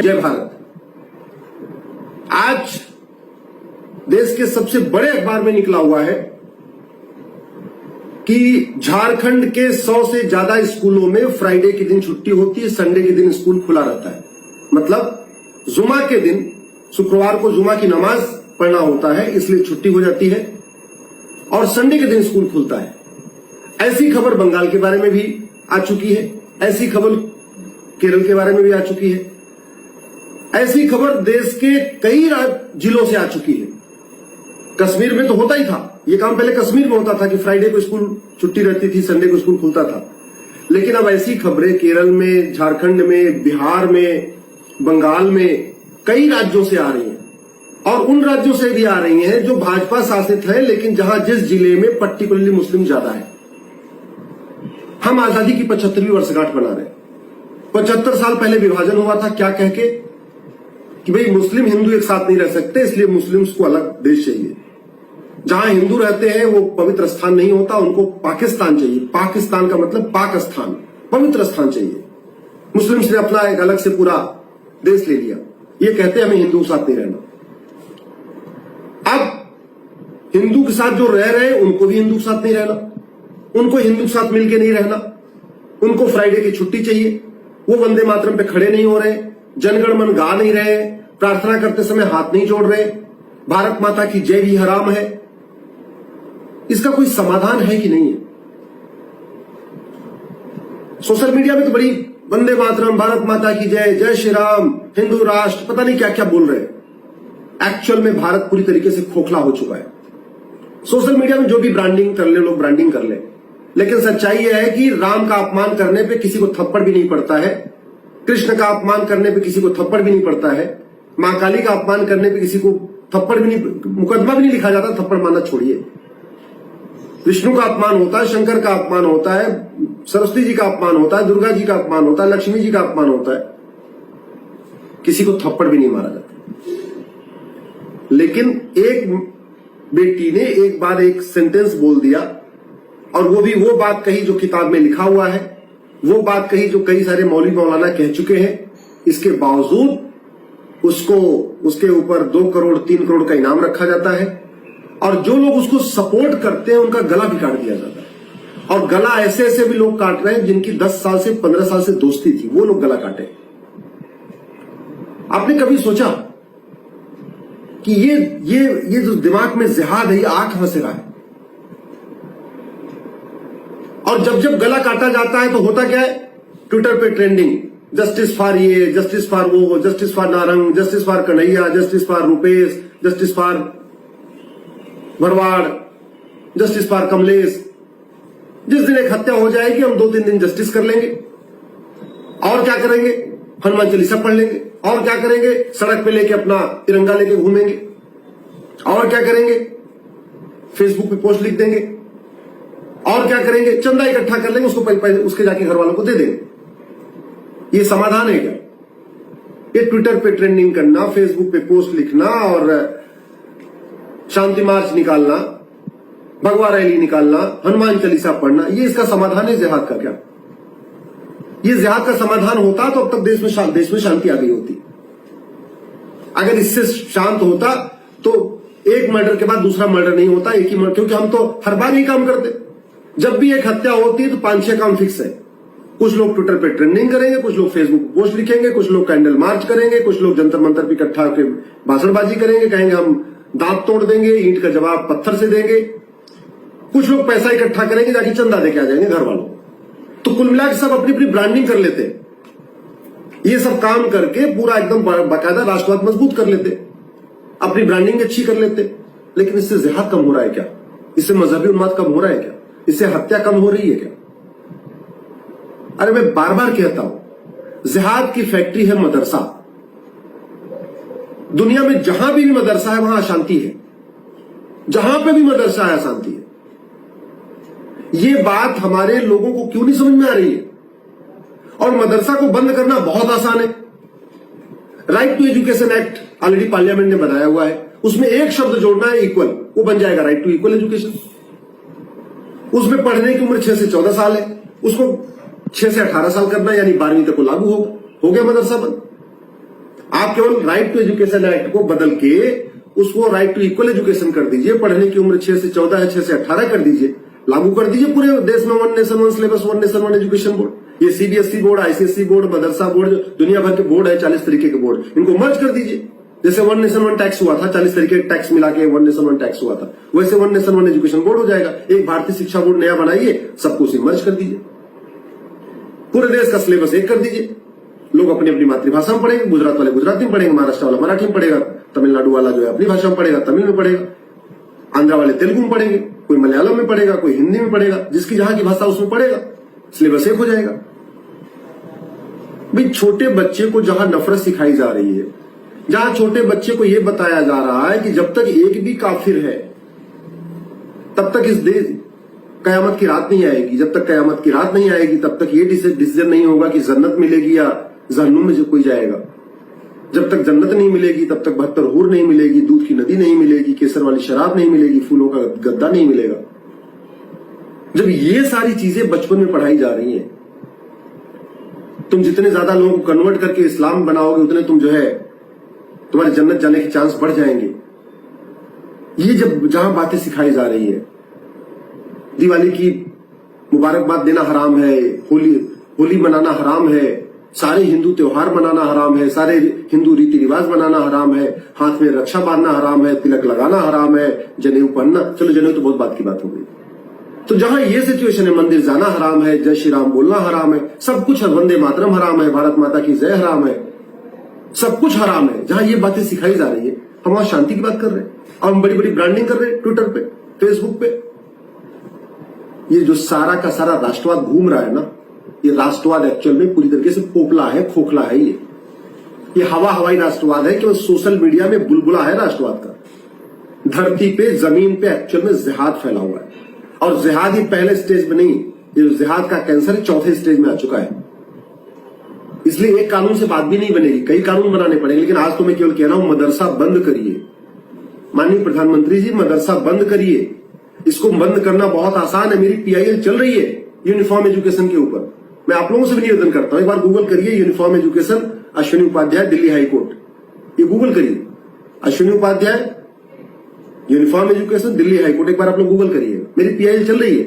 जय भारत। आज देश के सबसे बड़े अखबार में निकला हुआ है कि झारखंड के 100 से ज्यादा स्कूलों में फ्राइडे के दिन छुट्टी होती है, संडे के दिन स्कूल खुला रहता है। मतलब जुमा के दिन, शुक्रवार को जुमा की नमाज पढ़ना होता है, इसलिए छुट्टी हो जाती है और संडे के दिन स्कूल खुलता है। ऐसी खबर बंगाल के बारे में भी आ चुकी है, ऐसी खबर केरल के बारे में भी आ चुकी है, ऐसी खबर देश के कई जिलों से आ चुकी है। कश्मीर में तो होता ही था, ये काम पहले कश्मीर में होता था कि फ्राइडे को स्कूल छुट्टी रहती थी, संडे को स्कूल खुलता था। लेकिन अब ऐसी खबरें केरल में, झारखंड में, बिहार में, बंगाल में, कई राज्यों से आ रही हैं और उन राज्यों से भी आ रही हैं जो भाजपा शासित है, लेकिन जहां जिस जिले में पर्टिकुलरली मुस्लिम ज्यादा है। हम आजादी की 75वीं वर्षगांठ मना रहे हैं। 75 साल पहले विभाजन हुआ था, क्या कह के कि भाई मुस्लिम हिंदू एक साथ नहीं रह सकते, इसलिए मुस्लिम्स को अलग देश चाहिए। जहां हिंदू रहते हैं वो पवित्र स्थान नहीं होता, उनको पाकिस्तान चाहिए। पाकिस्तान का मतलब पाक स्थान, पवित्र स्थान चाहिए। मुस्लिम्स ने अपना एक अलग से पूरा देश ले लिया। ये कहते हैं हमें हिंदू के साथ नहीं रहना। अब हिंदू के साथ जो रह रहे हैं उनको भी हिंदू के साथ नहीं रहना, उनको हिंदू के साथ मिलकर नहीं रहना, उनको फ्राइडे की छुट्टी चाहिए। वो वंदे मातरम पे खड़े नहीं हो रहे, जनगण मन गा नहीं रहे, प्रार्थना करते समय हाथ नहीं जोड़ रहे, भारत माता की जय भी हराम है। इसका कोई समाधान है कि नहीं है? सोशल मीडिया में तो बड़ी वंदे मातरम, भारत माता की जय, जय श्री राम, हिंदू राष्ट्र, पता नहीं क्या क्या बोल रहे हैं। एक्चुअल में भारत पूरी तरीके से खोखला हो चुका है। सोशल मीडिया में जो भी ब्रांडिंग कर ले लोग ब्रांडिंग कर ले, लेकिन सच्चाई यह है कि राम का अपमान करने पे किसी को थप्पड़ भी नहीं पड़ता है, कृष्ण का अपमान करने पे किसी को थप्पड़ भी नहीं पड़ता है, मां काली का अपमान करने पे किसी को थप्पड़ भी नहीं, मुकदमा भी नहीं लिखा जाता, थप्पड़ मारना छोड़िए। विष्णु का अपमान होता है, शंकर का अपमान होता है, सरस्वती जी का अपमान होता है, दुर्गा जी का अपमान होता है, लक्ष्मी जी का अपमान होता है, किसी को थप्पड़ भी नहीं मारा जाता। लेकिन एक बेटी ने एक बार एक सेंटेंस बोल दिया और वो भी वो बात कही जो किताब में लिखा हुआ है, वो बात कही जो कई सारे मौलवी मौलाना कह चुके हैं। इसके बावजूद उसको उसके ऊपर 2 करोड़ 3 करोड़ का इनाम रखा जाता है और जो लोग उसको सपोर्ट करते हैं उनका गला भी काट दिया जाता है। और गला ऐसे ऐसे भी लोग काट रहे हैं जिनकी 10 साल से 15 साल से दोस्ती थी, वो लोग गला काटे। आपने कभी सोचा कि ये जो दिमाग में जिहाद है, ये आ कहां से रहा है? और जब गला काटा जाता है तो होता क्या है? ट्विटर पे ट्रेंडिंग, जस्टिस फॉर ये, जस्टिस फॉर वो, justice for Narang, justice for Kanhaiya, justice for Rupesh, justice for Bharwad, justice for Kamlesh. जिस दिन एक हत्या हो जाएगी हम 2-3 दिन जस्टिस कर लेंगे और क्या करेंगे? हनुमान चालीसा पढ़ लेंगे और क्या करेंगे? सड़क पे लेके अपना तिरंगा लेके घूमेंगे और क्या करेंगे? फेसबुक पे पोस्ट लिख देंगे और क्या करेंगे? चंदा इकट्ठा कर लेंगे, उसको उसके जाके घर वालों को दे देंगे। ये समाधान है क्या? ये ट्विटर पे ट्रेंडिंग करना, फेसबुक पे पोस्ट लिखना और शांति मार्च निकालना, भगवा रैली निकालना, हनुमान चालीसा पढ़ना, ये इसका समाधान है जिहाद का क्या? ये जिहाद का समाधान होता तो अब तक देश में शांति आ गई होती। अगर इससे शांत होता तो एक मर्डर के बाद दूसरा मर्डर नहीं होता, एक ही मर्डर, क्योंकि हम तो हर बार यही काम करते। जब भी एक हत्या होती है तो 5-6 काम फिक्स है। कुछ लोग ट्विटर पे ट्रेंडिंग करेंगे, कुछ लोग फेसबुक पे पोस्ट लिखेंगे, कुछ लोग कैंडल मार्च करेंगे, कुछ लोग जंतर मंतर पे इकट्ठा होकर भाषणबाजी करेंगे, कहेंगे हम दांत तोड़ देंगे, ईंट का जवाब पत्थर से देंगे। कुछ लोग पैसा इकट्ठा करेंगे, जाके चंदा देके आ जाएंगे घर वालों। तो कुल मिलाकर सब अपनी अपनी ब्रांडिंग कर लेते, ये सब काम करके पूरा एकदम बाकायदा राष्ट्रवाद मजबूत कर लेते, अपनी ब्रांडिंग अच्छी कर लेते। लेकिन इससे जिहाद कम हो रहा है क्या? इससे मजहबी उन्माद कम हो रहा है क्या? इससे हत्या कम हो रही है क्या? अरे मैं बार बार कहता हूं, जिहाद की फैक्ट्री है मदरसा। दुनिया में जहां भी मदरसा है वहां अशांति है, जहां पे भी मदरसा है अशांति है। ये बात हमारे लोगों को क्यों नहीं समझ में आ रही है? और मदरसा को बंद करना बहुत आसान है। Right to education act already parliament ने बनाया हुआ है, उसमें एक शब्द जोड़ना है, इक्वल, वो बन जाएगा राइट टू इक्वल एजुकेशन। उसमें पढ़ने की उम्र 6 से 14 साल है, उसको 6 से 18 साल करना, यानी 12वीं तक को लागू होगा, हो गया मदरसा बंद। आप केवल राइट टू एजुकेशन एक्ट को बदल के उसको राइट टू इक्वल एजुकेशन कर दीजिए, पढ़ने की उम्र 6 से 14 है, 6 से 18 कर दीजिए, लागू कर दीजिए पूरे देश में one nation one syllabus, one nation one education board. ये सीबीएसई बोर्ड, आईसीएसई बोर्ड, मदरसा बोर्ड, दुनिया भर के बोर्ड है, 40 तरीके के बोर्ड, इनको मर्ज कर दीजिए। जैसे वन नेशन वन टैक्स हुआ था, 40 तरीके के टैक्स मिला के वन नेशन वन टैक्स हुआ था, वैसे one nation one education board हो जाएगा। एक भारतीय शिक्षा बोर्ड नया बनाइए, सबको उसे मर्ज कर दीजिए, पूरे देश का सिलेबस एक कर दीजिए। लोग अपनी अपनी मातृभाषा में पढ़ेंगे, गुजरात वाले गुजराती में पढ़ेंगे, महाराष्ट्र वाला मराठी में पढ़ेगा, तमिलनाडु वाला जो है अपनी भाषा में पढ़ेगा, तमिल में पढ़ेगा, आंध्रा वाले तेलुगु में पढ़ेंगे, कोई मलयालम में पढ़ेगा, कोई हिंदी में पढ़ेगा, जिसकी जहां की भाषा उसमें पढ़ेगा, सिलेबस एक हो जाएगा। भाई छोटे बच्चे को जहां नफरत सिखाई जा रही है, जहां छोटे बच्चे को यह बताया जा रहा है कि जब तक एक भी काफिर है तब तक इस देश कयामत की रात नहीं आएगी, जब तक कयामत की रात नहीं आएगी तब तक ये डिसीजन नहीं होगा कि जन्नत मिलेगी या जहन्नुम में कोई जाएगा। जब तक जन्नत नहीं मिलेगी तब तक 72 हूर नहीं मिलेगी, दूध की नदी नहीं मिलेगी, केसर वाली शराब नहीं मिलेगी, फूलों का गद्दा नहीं मिलेगा। जब ये सारी चीजें बचपन में पढ़ाई जा रही हैं, तुम जितने ज्यादा लोगों को कन्वर्ट करके इस्लाम बनाओगे उतने तुम जो है तुम्हारे जन्नत जाने के चांस बढ़ जाएंगे। ये जब जहां बातें सिखाई जा रही है, दिवाली की मुबारकबाद देना हराम है, होली मनाना हराम है, सारे हिंदू त्योहार मनाना हराम है, सारे हिंदू रीति रिवाज मनाना हराम है, हाथ में रक्षा बांधना हराम है, तिलक लगाना हराम है, जनेऊ पहनना, चलो जनेऊ तो बहुत बात की बात हो गई। तो जहां ये सिचुएशन है, मंदिर जाना हराम है, जय श्री राम बोलना हराम है, सब कुछ, वंदे मातरम हराम है, भारत माता की जय हराम है, सब कुछ हराम है। जहां ये बातें सिखाई जा रही है, हम वहां शांति की बात कर रहे हैं और हम बड़ी बड़ी ब्रांडिंग कर रहे हैं ट्विटर पे, फेसबुक पे। ये जो सारा का सारा राष्ट्रवाद घूम रहा है ना, ये राष्ट्रवाद एक्चुअल में पूरी तरीके से पोपला है, खोखला है। ये हवाई राष्ट्रवाद है, केवल सोशल मीडिया में बुलबुला है राष्ट्रवाद का। धरती पे, जमीन पे एक्चुअल में जिहाद फैला हुआ है, और जिहाद ही पहले स्टेज में नहीं, ये जो जिहाद का कैंसर 4थे स्टेज में आ चुका है। इसलिए एक कानून से बात भी नहीं बनेगी, कई कानून बनाने पड़ेंगे। लेकिन आज तो मैं केवल कह रहा हूं, मदरसा बंद करिए। माननीय प्रधानमंत्री जी, मदरसा बंद करिए। इसको बंद करना बहुत आसान है। मेरी पीआईएल चल रही है यूनिफॉर्म एजुकेशन के ऊपर। मैं आप लोगों से भी निवेदन करता हूं, एक बार गूगल करिए uniform education, Ashwini Upadhyay, Delhi high court. ये गूगल करिए, Ashwini Upadhyay uniform education, Delhi high court, एक बार आप लोग गूगल करिए। मेरी पीआईएल चल रही है,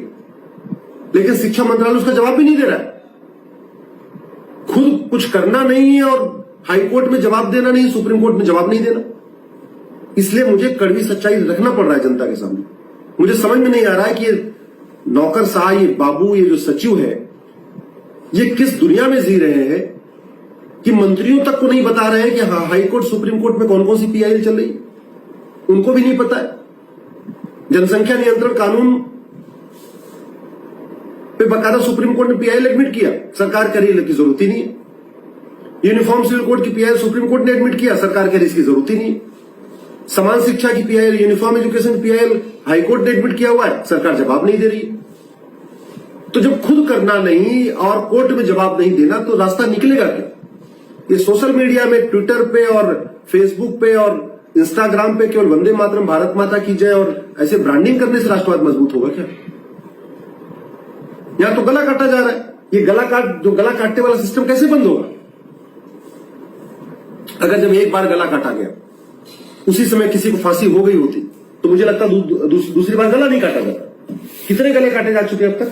लेकिन शिक्षा मंत्रालय उसका जवाब भी नहीं दे रहा है। खुद कुछ करना नहीं है और हाईकोर्ट में जवाब देना नहीं, सुप्रीम कोर्ट में जवाब नहीं देना। इसलिए मुझे कड़वी सच्चाई रखना पड़ रहा है जनता के सामने। मुझे समझ में नहीं आ रहा है कि ये नौकरशाह, ये बाबू, ये जो सचिव है, ये किस दुनिया में जी रहे हैं कि मंत्रियों तक को नहीं बता रहे हैं कि हाँ, हाईकोर्ट सुप्रीम कोर्ट में कौन कौन सी पीआईएल चल रही है, उनको भी नहीं पता है। जनसंख्या नियंत्रण कानून पे बकायदा सुप्रीम कोर्ट ने पीआईएल एडमिट किया, सरकार कह रही है की जरूरत ही नहीं है। यूनिफॉर्म सिविल कोड की पीआईएल सुप्रीम कोर्ट ने एडमिट किया, सरकार कह रही इसकी जरूरत ही नहीं है। समान शिक्षा की PIL, uniform education PIL high court ने एडमिट किया हुआ है, सरकार जवाब नहीं दे रही। तो जब खुद करना नहीं और कोर्ट में जवाब नहीं देना, तो रास्ता निकलेगा क्या? ये सोशल मीडिया में, ट्विटर पे और फेसबुक पे और इंस्टाग्राम पे केवल वंदे मातरम, भारत माता की जय और ऐसे ब्रांडिंग करने से राष्ट्रवाद मजबूत होगा क्या? यहां तो गला काटा जा रहा है। ये गला काटने वाला सिस्टम कैसे बंद होगा? अगर जब एक बार गला काटा गया, उसी समय किसी को फांसी हो गई होती, तो मुझे लगता दूसरी बार गला नहीं काटा जाता। कितने गले काटे जा चुके अब तक?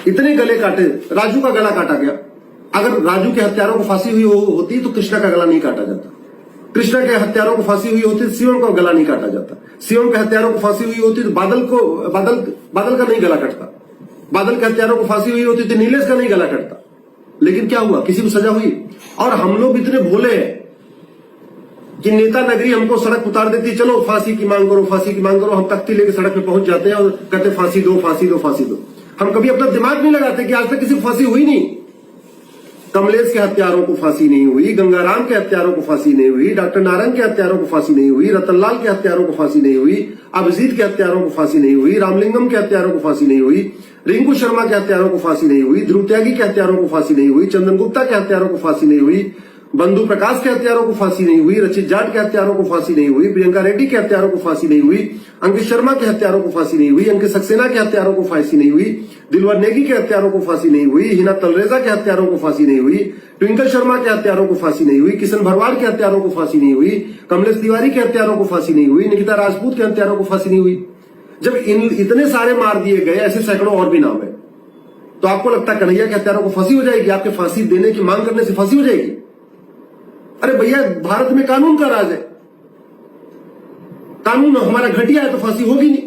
इतने गले काटे। राजू का गला काटा गया। अगर राजू के हत्यारों को फांसी हुई होती तो कृष्णा का गला नहीं काटा जाता। कृष्णा के हत्यारों को फांसी हुई होती तो शिवम का गला नहीं काटा जाता। शिवम के हत्यारों को फांसी हुई होती तो बादल का नहीं गला कटता। बादल के हत्यारों को फांसी हुई होती तो नीलेश का नहीं गला कटता। लेकिन क्या हुआ? किसी को सजा हुई। और हम लोग इतने भोले हैं कि नेता नगरी हमको सड़क उतार देती, चलो फांसी की मांग करो, फांसी की मांग करो। हम तख्ती लेके सड़क पे पहुंच जाते हैं और कहते फांसी दो, फांसी दो, फांसी दो। हम कभी अपना दिमाग नहीं लगाते कि आज तक किसी को फांसी हुई नहीं। कमलेश के हत्यारों को फांसी नहीं हुई, गंगाराम के हत्यारों को फांसी नहीं हुई, डॉक्टर नारंग के हत्यारों को फांसी नहीं हुई, रतनलाल के हत्यारों को फांसी नहीं हुई, अभिजीत के हत्यारों को फांसी नहीं हुई, रामलिंगम के हत्यारों को फांसी नहीं हुई, रिंकू शर्मा के हत्यारों को फांसी नहीं हुई, ध्रुव त्यागी के हत्यारों को फांसी नहीं हुई, चंदन गुप्ता के हत्यारों को फांसी नहीं हुई, बंधु प्रकाश के हत्यारों को फांसी नहीं हुई, रचित जाट के हत्यारों को फांसी नहीं हुई, प्रियंका रेड्डी के हत्यारों को फांसी नहीं हुई, अंकित शर्मा के हत्यारों को फांसी नहीं हुई, अंकित सक्सेना के हत्यारों को फांसी नहीं हुई, दिलवर नेगी के हत्यारों को फांसी नहीं हुई, हिना तलरेजा के हत्यारों को फांसी नहीं हुई, ट्विंकल शर्मा के हत्यारों को फांसी नहीं हुई, किशन भरवार के हत्यारों को फांसी नहीं हुई, कमलेश तिवारी के हत्यारों को फांसी नहीं हुई, निकिता राजपूत के हत्यारों को फांसी नहीं हुई। जब इतने सारे मार दिए गए, ऐसे सैकड़ों और भी नाम है, तो आपको लगता है कन्हैया के हत्यारों को फांसी हो जाएगी? आपके फांसी देने की मांग करने से फांसी हो जाएगी? अरे भैया, भारत में कानून का राज है, कानून हमारा घटिया है तो फांसी होगी नहीं।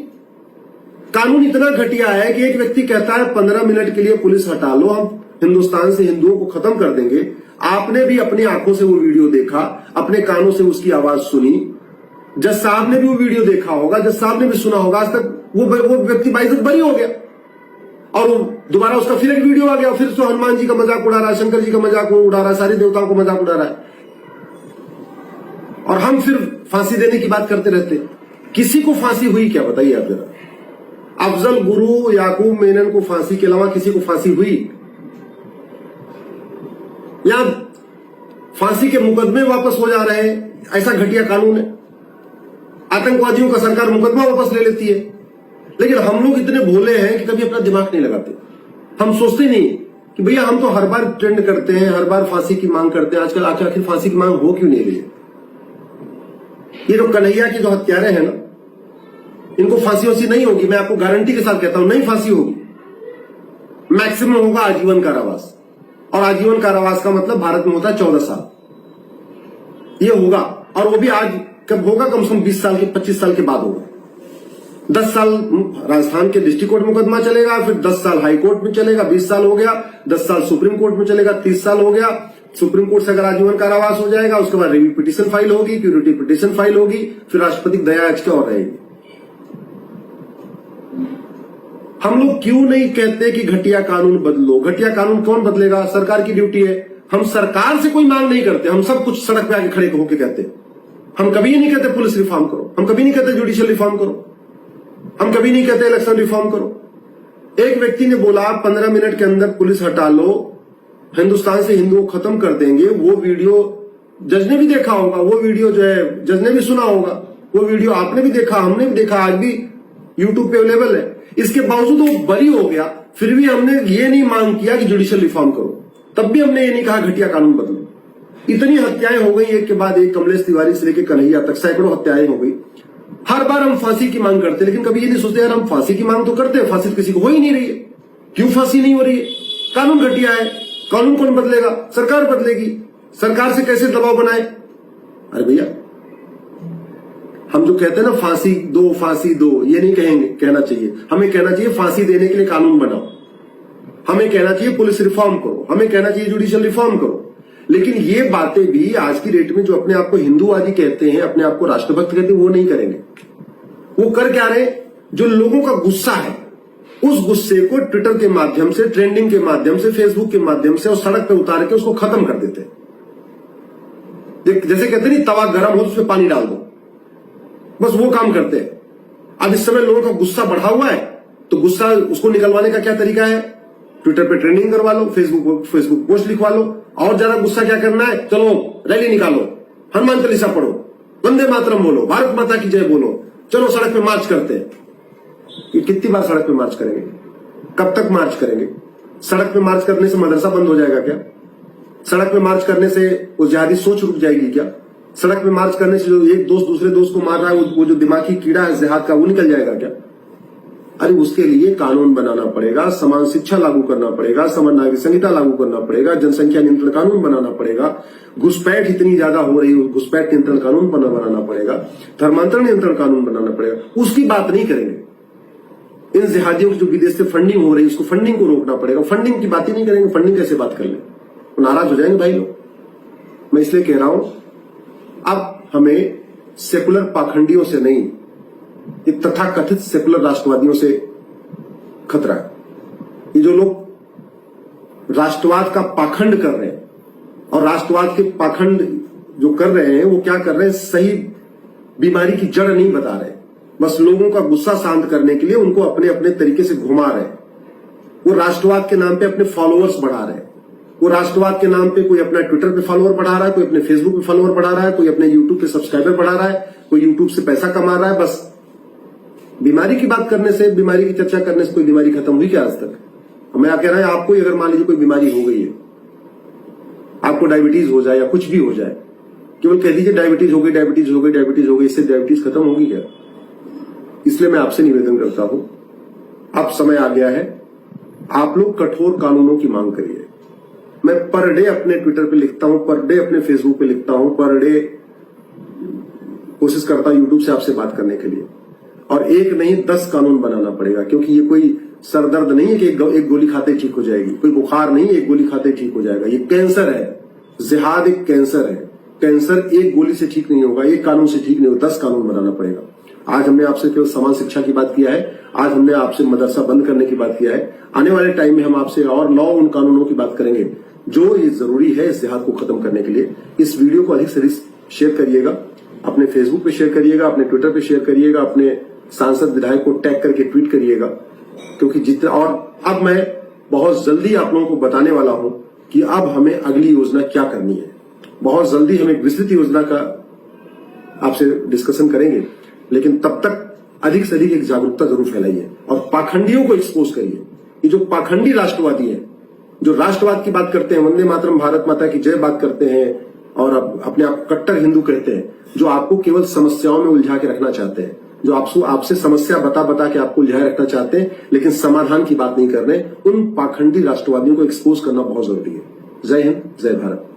कानून इतना घटिया है कि एक व्यक्ति कहता है 15 मिनट के लिए पुलिस हटा लो, हम हिंदुस्तान से हिंदुओं को खत्म कर देंगे। आपने भी अपनी आंखों से वो वीडियो देखा, अपने कानों से उसकी आवाज सुनी, जज साहब ने भी वो वीडियो देखा होगा, जज साहब ने भी सुना होगा। आज तक वो व्यक्ति बाइज्जत बरी हो गया और दोबारा उसका फिर एक वीडियो आ गया, फिर तो हनुमान जी का मजाक उड़ा रहा है, शंकर जी का मजाक उड़ा रहा है, सारे देवताओं को मजाक उड़ा रहा है, और हम फिर फांसी देने की बात करते रहते। किसी को फांसी हुई क्या, बताइए आप जरा। अफजल गुरु याकूब मेनन को फांसी के अलावा किसी को फांसी हुई? या फांसी के मुकदमे वापस हो जा रहे हैं, ऐसा घटिया कानून है। आतंकवादियों का सरकार मुकदमा वापस ले लेती है, लेकिन हम लोग इतने भोले हैं कि कभी अपना दिमाग नहीं लगाते। हम सोचते नहीं कि भैया हम तो हर बार ट्रेंड करते हैं, हर बार फांसी की मांग करते हैं, आजकल आखिर फांसी की मांग हो क्यों नहीं रही है? ये जो कन्हैया की जो हत्यारे हैं ना, इनको फांसी वांसी नहीं होगी। मैं आपको गारंटी के साथ कहता हूं, नहीं फांसी होगी। मैक्सिमम होगा आजीवन कारावास, और आजीवन कारावास का मतलब भारत में होता है 14 साल। ये होगा, और वो भी आज कब होगा? कम से कम 20 साल के 25 साल के बाद होगा। 10 साल राजस्थान के डिस्ट्रिक्ट कोर्ट मुकदमा चलेगा, फिर 10 साल हाई कोर्ट में चलेगा, 20 साल हो गया, 10 साल सुप्रीम कोर्ट में चलेगा, 30 साल हो गया। सुप्रीम कोर्ट से अगर आजीवन कारावास हो जाएगा, उसके बाद रिव्यू पिटीशन फाइल होगी, क्यूरेटिव पिटीशन फाइल होगी, फिर राष्ट्रपति दया याचिका और रहेगी। हम लोग क्यों नहीं कहते कि घटिया कानून बदलो? घटिया कानून कौन बदलेगा? सरकार की ड्यूटी है। हम सरकार से कोई मांग नहीं करते, हम सब कुछ सड़क पे आके खड़े होकर कहते। हम कभी नहीं कहते पुलिस रिफॉर्म करो, हम कभी नहीं कहते जुडिशियल रिफॉर्म करो, हम कभी नहीं कहते इलेक्शन रिफॉर्म करो। एक व्यक्ति ने बोला 15 मिनट के अंदर पुलिस हटा लो, हिंदुस्तान से हिंदुओं को खत्म कर देंगे। वो वीडियो जज ने भी देखा होगा, वो वीडियो जो है जज ने भी सुना होगा, वो वीडियो आपने भी देखा, हमने भी देखा, आज भी यूट्यूब पे अवेलेबल है। इसके बावजूद वो बरी हो गया, फिर भी हमने ये नहीं मांग किया कि जुडिशियल रिफॉर्म करो, तब भी हमने ये नहीं कहा घटिया कानून बदलो। इतनी हत्याएं हो गई एक के बाद एक, कमलेश तिवारी से लेकर कन्हैया तक सैकड़ों हत्याएं हो गई। हर बार हम फांसी की मांग करते, लेकिन कभी ये नहीं सोचते यार हम फांसी की मांग तो करते हैं, फांसी किसी को हो ही नहीं रही है, क्यों फांसी नहीं हो रही है? कानून घटिया है। कानून कौन बदलेगा? सरकार बदलेगी। सरकार से कैसे दबाव बनाए? अरे भैया, हम जो कहते हैं ना फांसी दो, ये नहीं कहेंगे, कहना चाहिए, हमें कहना चाहिए फांसी देने के लिए कानून बनाओ, हमें कहना चाहिए पुलिस रिफॉर्म करो, हमें कहना चाहिए जुडिशियल रिफॉर्म करो। लेकिन ये बातें भी आज की डेट में जो अपने आप को हिंदूवादी कहते हैं, अपने आप को राष्ट्रभक्त कहते हैं, वो नहीं करेंगे। वो कर क्या रहे? जो लोगों का गुस्सा है, उस गुस्से को ट्विटर के माध्यम से, ट्रेंडिंग के माध्यम से, फेसबुक के माध्यम से और सड़क पे उतार के उसको खत्म कर देते हैं। जैसे कहते नहीं, तवा गर्म हो तो उसमें पानी डाल दो, बस वो काम करते हैं। अब इस समय लोगों का गुस्सा बढ़ा हुआ है, तो गुस्सा उसको निकलवाने का क्या तरीका है? ट्विटर पे ट्रेंडिंग करवा लो, फेसबुक पोस्ट लिखवा लो। और ज्यादा गुस्सा क्या करना है? चलो रैली निकालो, हनुमान चालीसा पढ़ो, वंदे मातरम बोलो, भारत माता की जय बोलो, चलो सड़क पे मार्च करते हैं। ये कितनी बार सड़क पे मार्च करेंगे? कब तक मार्च करेंगे? सड़क पे मार्च करने से मदरसा बंद हो जाएगा क्या? सड़क पे मार्च करने से वो जिहादी सोच रुक जाएगी क्या? सड़क पे मार्च करने से जो एक दोस्त दूसरे दोस्त को मार रहा है, वो जो दिमागी कीड़ा है जिहाद का, वो निकल जाएगा क्या? अरे उसके लिए कानून बनाना पड़ेगा, समान शिक्षा लागू करना पड़ेगा, समान नागरिक संहिता लागू करना पड़ेगा, जनसंख्या नियंत्रण कानून बनाना पड़ेगा, घुसपैठ इतनी ज्यादा हो रही है, घुसपैठ नियंत्रण कानून बनाना पड़ेगा, धर्मांतरण नियंत्रण कानून बनाना पड़ेगा। उसकी बात नहीं करेंगे। इन जिहादियों की जो विदेश से फंडिंग हो रही है, उसको फंडिंग को रोकना पड़ेगा। फंडिंग की बात ही नहीं करेंगे। फंडिंग कैसे बात कर ले? नाराज हो जाएंगे भाई लोग। मैं इसलिए कह रहा हूं, अब हमें सेकुलर पाखंडियों से नहीं, ये तथाकथित सेकुलर राष्ट्रवादियों से खतरा है। ये जो लोग राष्ट्रवाद का पाखंड कर रहे हैं, और राष्ट्रवाद के पाखंड जो कर रहे हैं, वो क्या कर रहे हैं? सही बीमारी की जड़ नहीं बता रहे, बस लोगों का गुस्सा शांत करने के लिए उनको अपने अपने तरीके से घुमा रहे हैं। वो राष्ट्रवाद के नाम पे अपने फॉलोअर्स बढ़ा रहे हैं, वो राष्ट्रवाद के नाम पे कोई अपना ट्विटर पे फॉलोअर बढ़ा रहा है, कोई अपने फेसबुक पे फॉलोअर बढ़ा रहा है, कोई अपने यूट्यूब पे सब्सक्राइबर बढ़ा रहा है, कोई यूट्यूब से पैसा कमा रहा है। बस बीमारी की बात करने से, बीमारी की चर्चा करने से कोई बीमारी खत्म हुई क्या आज तक? मैं आप कह रहा है आपको अगर मान लीजिए कोई बीमारी हो गई है, आपको डायबिटीज हो जाए या कुछ भी हो जाए, केवल कह दीजिए डायबिटीज हो गई, डायबिटीज हो गई, डायबिटीज हो गई, इससे डायबिटीज खत्म होगी क्या? इसलिए मैं आपसे निवेदन करता हूं, अब समय आ गया है, आप लोग कठोर कानूनों की मांग करिए। मैं पर डे अपने ट्विटर पे लिखता हूं, पर डे अपने फेसबुक पे लिखता हूं, पर डे कोशिश करता हूं यूट्यूब से आपसे बात करने के लिए। और एक नहीं 10 कानून बनाना पड़ेगा, क्योंकि ये कोई सरदर्द नहीं है कि एक गोली खाते ठीक हो जाएगी, कोई बुखार नहीं एक गोली खाते ठीक हो जाएगा। ये कैंसर है, जिहाद एक कैंसर है। कैंसर एक गोली से ठीक नहीं होगा, एक कानून से ठीक नहीं होगा, 10 कानून बनाना पड़ेगा। आज हमने आपसे केवल समान शिक्षा की बात किया है, आज हमने आपसे मदरसा बंद करने की बात किया है। आने वाले टाइम में हम आपसे और 9 उन कानूनों की बात करेंगे जो ये जरूरी है इस जिहाद को खत्म करने के लिए। इस वीडियो को अधिक से अधिक शेयर करिएगा, अपने फेसबुक पे शेयर करिएगा, अपने ट्विटर पे शेयर करिएगा, अपने सांसद विधायक को टैग करके ट्वीट करिएगा, क्योंकि जितना और अब मैं बहुत जल्दी आप लोगों को बताने वाला हूं कि अब हमें अगली योजना क्या करनी है। बहुत जल्दी हम एक विस्तृत योजना का आपसे डिस्कशन करेंगे, लेकिन तब तक अधिक से अधिक एक जागरूकता जरूर फैलाइए और पाखंडियों को एक्सपोज करिए। ये जो पाखंडी राष्ट्रवादी हैं, जो राष्ट्रवाद की बात करते हैं, वंदे मातरम, भारत माता की जय बात करते हैं और अपने आप कट्टर हिंदू कहते हैं, जो आपको केवल समस्याओं में उलझा के रखना चाहते हैं, जो आपसे समस्या बता बता के आपको उलझाए रखना चाहते हैं, लेकिन समाधान की बात नहीं कर रहे, उन पाखंडी राष्ट्रवादियों को एक्सपोज करना बहुत जरूरी है। जय हिंद, जय भारत।